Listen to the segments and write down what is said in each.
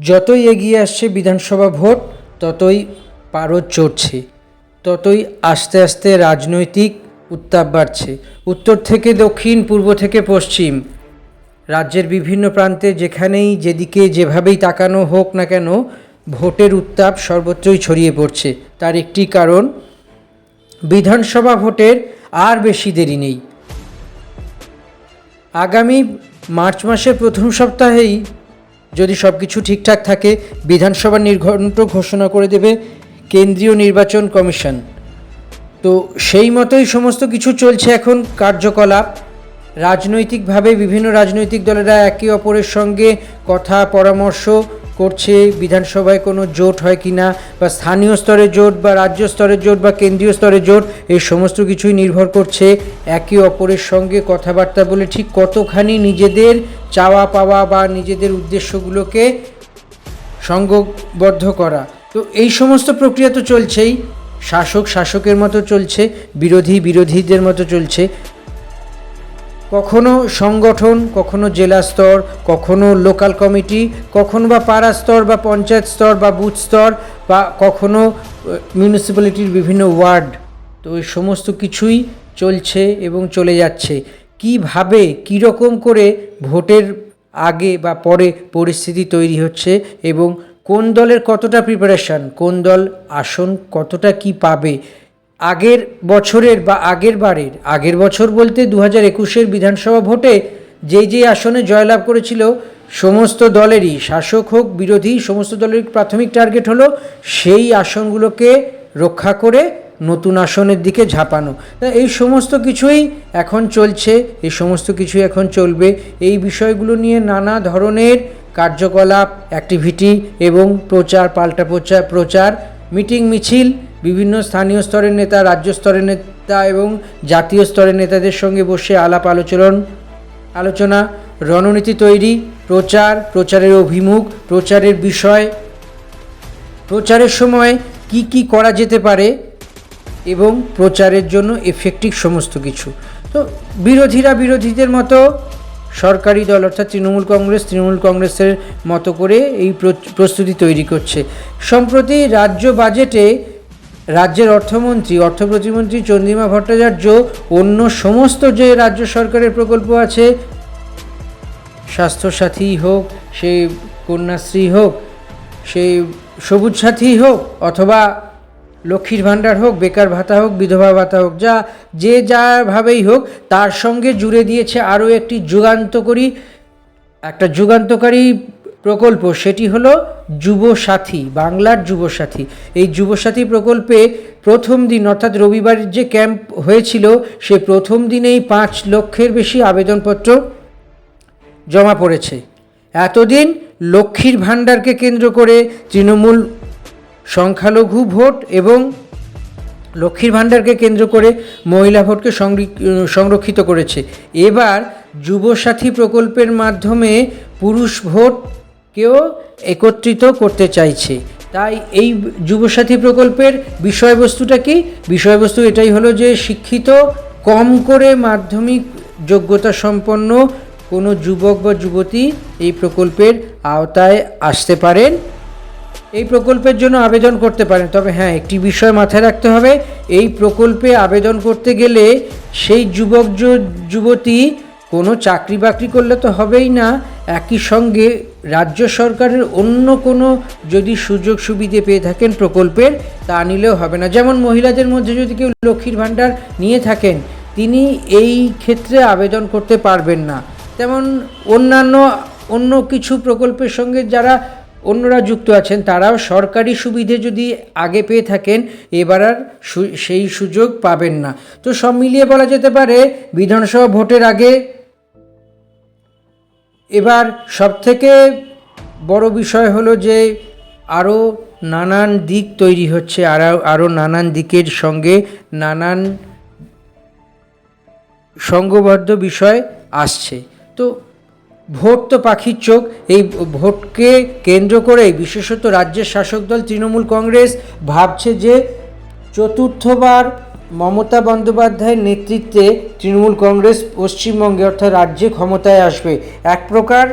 যতই এগিয়ে আসছে বিধানসভা ভোট, ততই পারদ চড়ছে, ততই আস্তে আস্তে রাজনৈতিক উত্তাপ বাড়ছে। উত্তর থেকে দক্ষিণ, পূর্ব থেকে পশ্চিম, রাজ্যের বিভিন্ন প্রান্তে যেখানেই যেদিকে যেভাবেই তাকানো হোক না কেন, ভোটের উত্তাপ সর্বত্রই ছড়িয়ে পড়ছে। তার একটি কারণ, বিধানসভা ভোটের আর বেশি দেরি নেই। আগামী মার্চ মাসের প্রথম সপ্তাহেই যদি সব কিছু ঠিকঠাক থাকে, বিধানসভা নির্ঘণ্ট ঘোষণা করে দেবে কেন্দ্রীয় নির্বাচন কমিশন। তো সেই মতোই সমস্ত কিছু চলছে এখন কার্যকলাপ। রাজনৈতিকভাবে বিভিন্ন রাজনৈতিক দলেরা একে অপরের সঙ্গে কথা পরামর্শ করছে, বিধানসভায় কোনো জোট হয় কি না, বা স্থানীয় স্তরে জোট, বা রাজ্য স্তরের জোট, বা কেন্দ্রীয় স্তরে জোট, এই সমস্ত কিছুই নির্ভর করছে একে অপরের সঙ্গে কথাবার্তা বলে ঠিক কতখানি নিজেদের চাওয়া পাওয়া বা নিজেদের উদ্দেশ্যগুলোকে সঙ্গবদ্ধ করা। তো এই সমস্ত প্রক্রিয়া তো চলছেই। শাসক শাসকের মতো চলছে, বিরোধী বিরোধীদের মতো চলছে। কখনো সংগঠন, কখনো জেলা স্তর, কখনো লোকাল কমিটি, কখনো বা পাড়া স্তর বা পঞ্চায়েত স্তর বা বুথ স্তর, বা কখনো মিউনিসিপ্যালিটির বিভিন্ন ওয়ার্ড। তো এই সমস্ত কিছুই চলছে এবং চলে যাচ্ছে। কীভাবে, কীরকম করে ভোটের আগে বা পরে পরিস্থিতি তৈরি হচ্ছে এবং কোন দলের কতটা প্রিপারেশান, কোন দল আসন কতটা কি পাবে, আগের বছরের বা আগের বছর বলতে 2021-এর বিধানসভা ভোটে যেই আসনে জয়লাভ করেছিল সমস্ত দলেরই, শাসক হোক বিরোধী, সমস্ত দলের প্রাথমিক টার্গেট হলো সেই আসনগুলোকে রক্ষা করে নতুন আসনের দিকে ঝাঁপানো। এই সমস্ত কিছুই এখন চলছে, এই সমস্ত কিছুই এখন চলবে। এই বিষয়গুলো নিয়ে নানা ধরনের কার্যকলাপ, অ্যাক্টিভিটি এবং প্রচার, পাল্টা প্রচার, মিটিং মিছিল, বিভিন্ন স্থানীয় স্তরের নেতা, রাজ্য স্তরের নেতা এবং জাতীয় স্তরের নেতাদের সঙ্গে বসে আলাপ আলোচনা, রণনীতি তৈরি, প্রচারের অভিমুখ, প্রচারের বিষয়, প্রচারের সময় কি কি করা যেতে পারে এবং প্রচারের জন্য এফেক্টিভ সমস্ত কিছু। তো বিরোধীরা বিরোধীদের মতো, সরকারি দল অর্থাৎ তৃণমূল কংগ্রেসের মতো করে এই প্রস্তুতি তৈরি করছে। সম্প্রতি রাজ্য বাজেটে রাজ্যের অর্থ প্রতিমন্ত্রী চন্দ্রিমা ভট্টাচার্য অন্য সমস্ত যে রাজ্য সরকারের প্রকল্প আছে, স্বাস্থ্যসাথী হোক, সে কন্যাশ্রী হোক, সে সবুজ সাথী হোক, অথবা লক্ষ্মীর ভাণ্ডার হোক, বেকার ভাতা হোক, বিধবা ভাতা হোক, যাভাবেই হোক, তার সঙ্গে জুড়ে দিয়েছে আরও একটি যুগান্তকারী প্রকল্প। সেটি হলো যুবসাথী, বাংলার যুবসাথী। এই যুবসাথী প্রকল্পে প্রথম দিন অর্থাৎ রবিবার যে ক্যাম্প হয়েছিল, সে প্রথম দিনেই 5 লক্ষের বেশি আবেদনপত্র জমা পড়েছে। এতদিন লক্ষ্মীর ভাণ্ডারকে কেন্দ্র করে তৃণমূল সংখ্যালঘু ভোট এবং লক্ষ্মীর ভাণ্ডারকে কেন্দ্র করে মহিলা ভোটকে সংরক্ষিত করেছে। এবার যুবসাথী প্রকল্পের মাধ্যমে পুরুষ ভোটকেও একত্রিত করতে চাইছে। তাই এই যুবসাথী প্রকল্পের বিষয়বস্তুটা কি? বিষয়বস্তু এটাই হলো যে শিক্ষিত, কম করে মাধ্যমিক যোগ্যতা সম্পন্ন কোনো যুবক বা যুবতী এই প্রকল্পের আওতায় আসতে পারেন, এই প্রকল্পের জন্য আবেদন করতে পারেন। তবে হ্যাঁ, একটি বিষয় মাথায় রাখতে হবে, এই প্রকল্পে আবেদন করতে গেলে সেই যুবক যুবতী কোনো চাকরি বাকরি করলে তো হবেই না, একই সঙ্গে রাজ্য সরকারের অন্য কোনো যদি সুযোগ সুবিধে পেয়ে থাকেন প্রকল্পের, তা নিলেও হবে না। যেমন মহিলাদের মধ্যে যদি কেউ লক্ষ্মীর ভাণ্ডার নিয়ে থাকেন, তিনি এই ক্ষেত্রে আবেদন করতে পারবেন না। তেমন অন্য কিছু প্রকল্পের সঙ্গে যারা অন্যরা যুক্ত আছেন, তারাও সরকারি সুবিধে যদি আগে পেয়ে থাকেন, এবার আর সেই সুযোগ পাবেন না। তো সব মিলিয়ে বলা যেতে পারে বিধানসভা ভোটের আগে এবার সবথেকে বড় বিষয় হলো যে আরও নানান দিক তৈরি হচ্ছে, আরও নানান দিকের সঙ্গে নানান সংঘবদ্ধ বিষয় আসছে। তো ভোট তো পাখির চোখ, এই ভোটকে কেন্দ্র করেই বিশেষত রাজ্যের শাসক দল তৃণমূল কংগ্রেস ভাবছে যে চতুর্থবার মমতা বন্দ্যোপাধ্যায়ের নেতৃত্বে তৃণমূল কংগ্রেস পশ্চিমবঙ্গে অর্থাৎ রাজ্যে ক্ষমতায় আসবে। এক প্রকার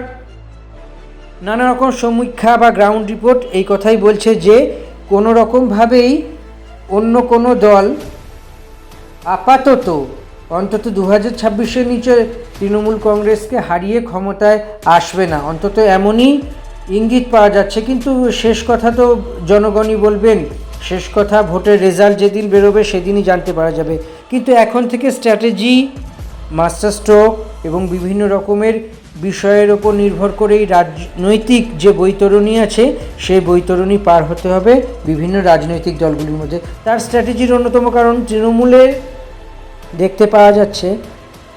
নানা রকম সমীক্ষা বা গ্রাউন্ড রিপোর্ট এই কথাই বলছে যে কোনো রকমভাবেই অন্য কোনো দল আপাতত অন্তত 2026-এর নিচে তৃণমূল কংগ্রেসকে হারিয়ে ক্ষমতায় আসবে না, অন্তত এমনই ইঙ্গিত পাওয়া যাচ্ছে। কিন্তু শেষ কথা তো জনগণই বলবেন, শেষ কথা ভোটের রেজাল্ট যেদিন বেরোবে সেদিনই জানতে পারা যাবে। কিন্তু এখন থেকে স্ট্র্যাটেজি, মাস্টার স্ট্রোক এবং বিভিন্ন রকমের বিষয়ের ওপর নির্ভর করেই রাজনৈতিক যে বৈতরণী আছে সেই বৈতরণী পার হতে হবে বিভিন্ন রাজনৈতিক দলগুলির মধ্যে। তার স্ট্র্যাটেজির অন্যতম কারণ তৃণমূলের দেখতে পাওয়া যাচ্ছে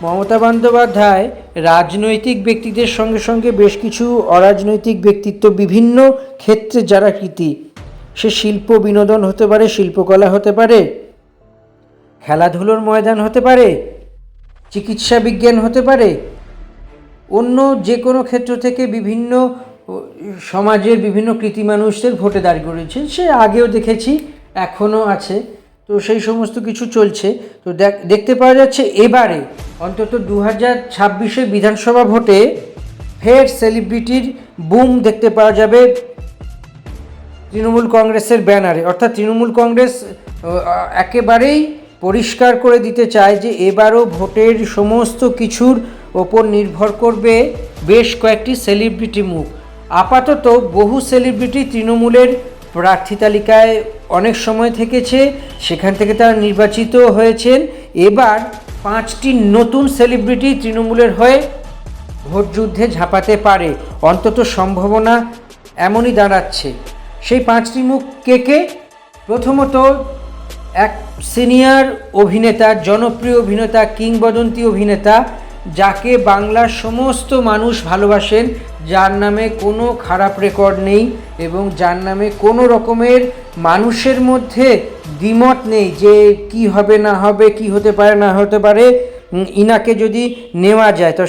মমতা বন্দ্যোপাধ্যায় রাজনৈতিক ব্যক্তিদের সঙ্গে সঙ্গে বেশ কিছু অরাজনৈতিক ব্যক্তিত্ব বিভিন্ন ক্ষেত্রে যারা কৃতি, সে শিল্প বিনোদন হতে পারে, শিল্পকলা হতে পারে, খেলাধুলোর ময়দান হতে পারে, চিকিৎসা বিজ্ঞান হতে পারে, অন্য যে কোনো ক্ষেত্র থেকে বিভিন্ন সমাজের বিভিন্ন কৃতি মানুষদের ভোটে দাঁড় করেছে। সে আগেও দেখেছি, এখনও আছে। তো সেই সমস্ত কিছু চলছে। তো দেখতে পাওয়া যাচ্ছে এবারে অন্তত 2026-এর বিধানসভা ভোটে ফের সেলিব্রিটির বুম দেখতে পাওয়া যাবে তৃণমূল কংগ্রেসের ব্যানারে। অর্থাৎ তৃণমূল কংগ্রেস একেবারেই পরিষ্কার করে দিতে চায় যে এবারও ভোটের সমস্ত কিছুর ওপর নির্ভর করবে বেশ কয়েকটি সেলিব্রিটি মুখ। আপাতত বহু সেলিব্রিটি তৃণমূলের প্রার্থী তালিকায় অনেক সময় থেকেছে, সেখান থেকে তারা নির্বাচিত হয়েছেন। এবার 5টি নতুন সেলিব্রিটি তৃণমূলের হয়ে ভোট যুদ্ধে ঝাঁপাতে পারে, অন্তত সম্ভাবনা এমনই দাঁড়াচ্ছে। সেই 5টি মুখ কে কে? প্রথমত এক সিনিয়র অভিনেতা, জনপ্রিয় অভিনেতা, কিংবদন্তি অভিনেতা, যাকে বাংলার সমস্ত মানুষ ভালোবাসেন, যার নামে কোনো খারাপ রেকর্ড নেই এবং যার নামে কোনো রকমের মানুষের মধ্যে দ্বিমত নেই যে কি হবে না হবে, কি হতে পারে না হতে পারে। ইনাকে যদি নেওয়া যায় তো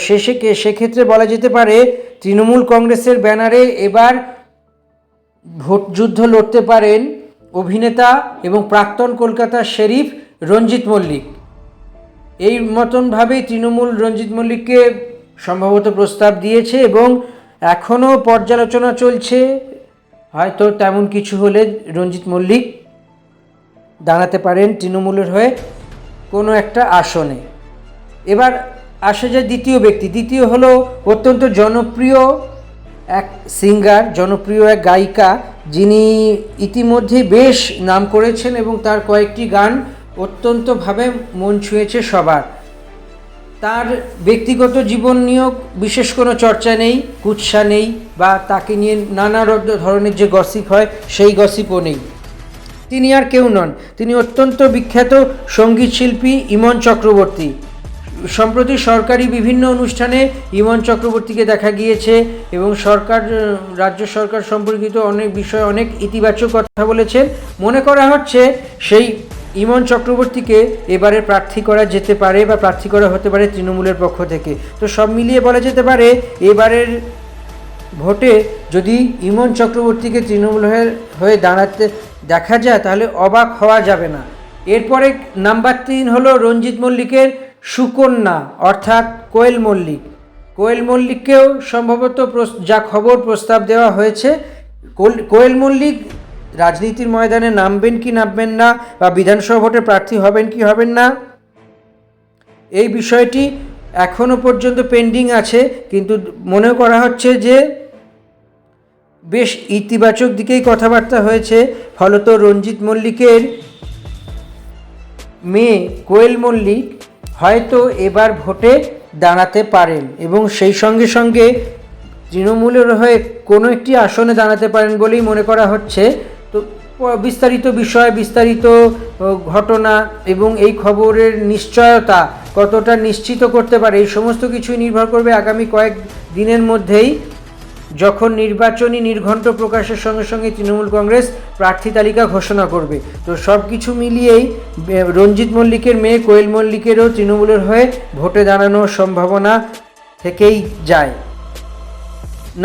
সেক্ষেত্রে বলা যেতে পারে তৃণমূল কংগ্রেসের ব্যানারে এবার ভোট যুদ্ধ লড়তে পারেন অভিনেতা এবং প্রাক্তন কলকাতার শেরিফ রঞ্জিত মল্লিক। এই মতনভাবেই তৃণমূল রঞ্জিত মল্লিককে সম্ভবত প্রস্তাব দিয়েছে এবং এখনও পর্যালোচনা চলছে। হয়তো তেমন কিছু হলে রঞ্জিত মল্লিক দাঁড়াতে পারেন তৃণমূলের হয়ে কোনো একটা আসনে। এবার আসে যায় দ্বিতীয় ব্যক্তি। দ্বিতীয় হলো অত্যন্ত জনপ্রিয় এক সিঙ্গার, জনপ্রিয় এক গায়িকা, যিনি ইতিমধ্যে বেশ নাম করেছেন এবং তার কয়েকটি গান অত্যন্তভাবে মন ছুঁয়েছে সবার। তার ব্যক্তিগত জীবন নিয়েও বিশেষ কোনো চর্চা নেই, কুৎসা নেই, বা তাকে নিয়ে নানা ধরনের যে গসিপ হয় সেই গসিপও নেই। তিনি আর কেউ নন, তিনি অত্যন্ত বিখ্যাত সঙ্গীত শিল্পী ইমন চক্রবর্তী। সম্প্রতি সরকারি বিভিন্ন অনুষ্ঠানে ইমন চক্রবর্তীকে দেখা গিয়েছে এবং রাজ্য সরকার সম্পর্কিত অনেক বিষয়ে অনেক ইতিবাচক কথা বলেছেন। মনে করা হচ্ছে সেই ইমন চক্রবর্তীকে এবারে প্রার্থী করা যেতে পারে বা প্রার্থী করা হতে পারে তৃণমূলের পক্ষ থেকে। তো সব মিলিয়ে বলা যেতে পারে এবারের ভোটে যদি ইমন চক্রবর্তীকে তৃণমূল হয়ে দাঁড়াতে দেখা যায় তাহলে অবাক হওয়া যাবে না। এরপরে নাম্বার 3 হলো রঞ্জিত মল্লিকের সুকন্যা অর্থাৎ কোয়েল মল্লিক। কোয়েল মল্লিককেও সম্ভবত যা খবর প্রস্তাব দেওয়া হয়েছে, কোয়েল মল্লিক রাজনীতির ময়দানে নামবেন কি নামবেন না, বা বিধানসভা ভোটে প্রার্থী হবেন কি হবেন না, এই বিষয়টি এখনও পর্যন্ত পেন্ডিং আছে। কিন্তু মনে করা হচ্ছে যে বেশ ইতিবাচক দিকেই কথাবার্তা হয়েছে। ফলত রঞ্জিত মল্লিকের মেয়ে কোয়েল মল্লিক হয়তো এবার ভোটে দাঁড়াতে পারেন এবং সেই সঙ্গে সঙ্গে তৃণমূলের হয়ে কোনো একটি আসনে দাঁড়াতে পারেন বলেই মনে করা হচ্ছে। তো বিস্তারিত বিষয়, বিস্তারিত ঘটনা এবং এই খবরের নিশ্চয়তা কতটা নিশ্চিত করতে পারে এই সমস্ত কিছুই নির্ভর করবে আগামী কয়েক দিনের মধ্যেই, যখন নির্বাচনী নির্ঘণ্ট প্রকাশের সঙ্গে সঙ্গে তৃণমূল কংগ্রেস প্রার্থী তালিকা ঘোষণা করবে। তো সব কিছু মিলিয়েই রঞ্জিত মল্লিকের মেয়ে কোয়েল মল্লিকেরও তৃণমূলের হয়ে ভোটে দাঁড়ানোর সম্ভাবনা থেকেই যায়।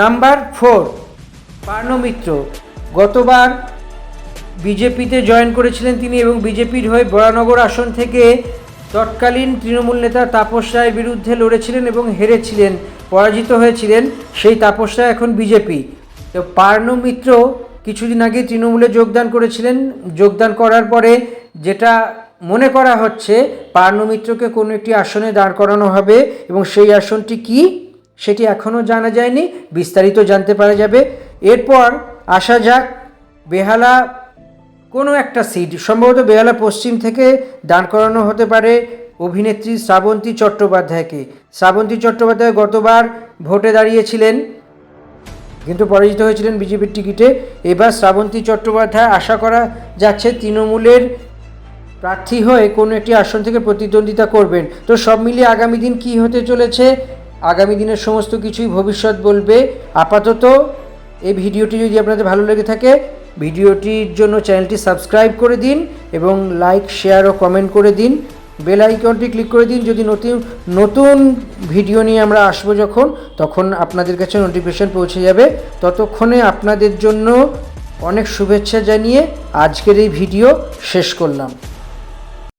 নাম্বার 4 পার্নো মিত্র। গতবার বিজেপিতে জয়েন করেছিলেন তিনি এবং বিজেপির হয়ে বরানগর আসন থেকে তৎকালীন তৃণমূল নেতা তাপস রায়ের বিরুদ্ধে লড়েছিলেন এবং হেরেছিলেন, পরাজিত হয়েছিলেন। সেই তাপস রায় এখন বিজেপি। তো পার্নো মিত্র কিছুদিন আগে তৃণমূলে যোগদান করেছিলেন। যোগদান করার পরে যেটা মনে করা হচ্ছে, পার্নো মিত্রকে কোনো একটি আসনে দাঁড় করানো হবে এবং সেই আসনটি কি সেটি এখনও জানা যায়নি, বিস্তারিত জানতে পারা যাবে। এরপর আসা যাক বেহালা কোনো একটা সিট, সম্ভবত বেহালা পশ্চিম থেকে দাঁড় করানো হতে পারে অভিনেত্রী শ্রাবন্তী চট্টোপাধ্যায়কে। শ্রাবন্তী চট্টোপাধ্যায় গতবার ভোটে দাঁড়িয়েছিলেন কিন্তু পরাজিত হয়েছিলেন বিজেপির টিকিটে। এবার শ্রাবন্তী চট্টোপাধ্যায় আশা করা যাচ্ছে তৃণমূলের প্রার্থী হয়ে কোনো একটি আসন থেকে প্রতিদ্বন্দ্বিতা করবেন। তো সব মিলিয়ে আগামী দিন কী হতে চলেছে, আগামী দিনের সমস্ত কিছুই ভবিষ্যৎ বলবে। আপাতত এই ভিডিওটি যদি আপনাদের ভালো লেগে থাকে, ভিডিওটির জন্য চ্যানেলটি সাবস্ক্রাইব করে দিন এবং লাইক, শেয়ার ও কমেন্ট করে দিন। বেল আইকনটি ক্লিক করে দিন, যদি নতুন ভিডিও নিয়ে আমরা আসবো তখন আপনাদের কাছে নোটিফিকেশন পৌঁছে যাবে। ততক্ষণে আপনাদের জন্য অনেক শুভেচ্ছা জানিয়ে আজকের এই ভিডিও শেষ করলাম।